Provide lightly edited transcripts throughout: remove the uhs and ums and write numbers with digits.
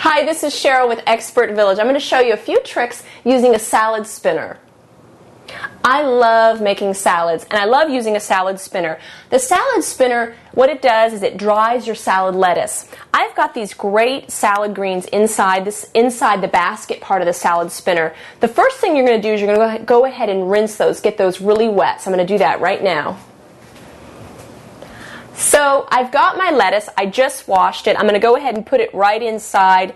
Hi, this is Cheryl with Expert Village. I'm going to show you a few tricks using a salad spinner. I love making salads, and I love using a salad spinner. The salad spinner, what it does is it dries your salad lettuce. I've got these great salad greens inside the basket part of the salad spinner. The first thing you're going to do is you're going to go ahead and rinse those, get those really wet. So I'm going to do that right now. So I've got my lettuce, I just washed it. I'm going to go ahead and put it right inside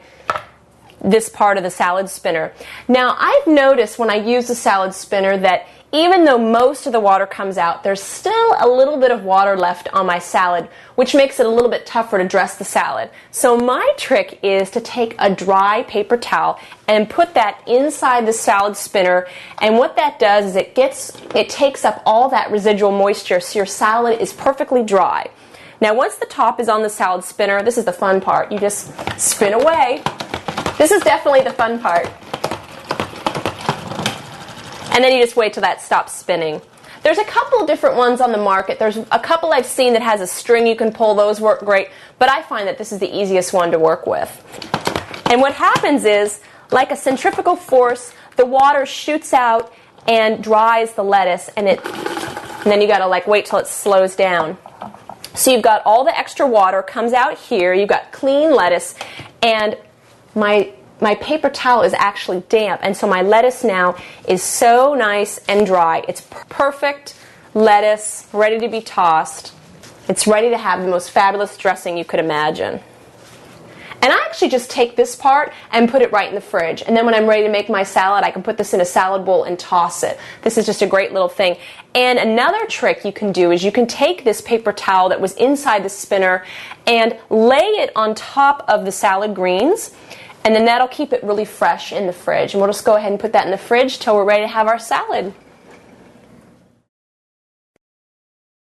this part of the salad spinner. Now I've noticed when I use the salad spinner that even though most of the water comes out, there's still a little bit of water left on my salad, which makes it a little bit tougher to dress the salad. So my trick is to take a dry paper towel and put that inside the salad spinner, and what that does is it takes up all that residual moisture so your salad is perfectly dry. Now once the top is on the salad spinner, this is the fun part. You just spin away. This is definitely the fun part. And then you just wait till that stops spinning. There's a couple different ones on the market. There's a couple I've seen that has a string you can pull. Those work great. But I find that this is the easiest one to work with. And what happens is, like a centrifugal force, the water shoots out and dries the lettuce, and then you gotta wait till it slows down. So you've got all the extra water comes out here. You've got clean lettuce, and my paper towel is actually damp, and so my lettuce now is so nice and dry. It's perfect lettuce, ready to be tossed. It's ready to have the most fabulous dressing you could imagine. And I actually just take this part and put it right in the fridge. And then when I'm ready to make my salad, I can put this in a salad bowl and toss it. This is just a great little thing. And another trick you can do is you can take this paper towel that was inside the spinner and lay it on top of the salad greens. And then that'll keep it really fresh in the fridge. And we'll just go ahead and put that in the fridge till we're ready to have our salad.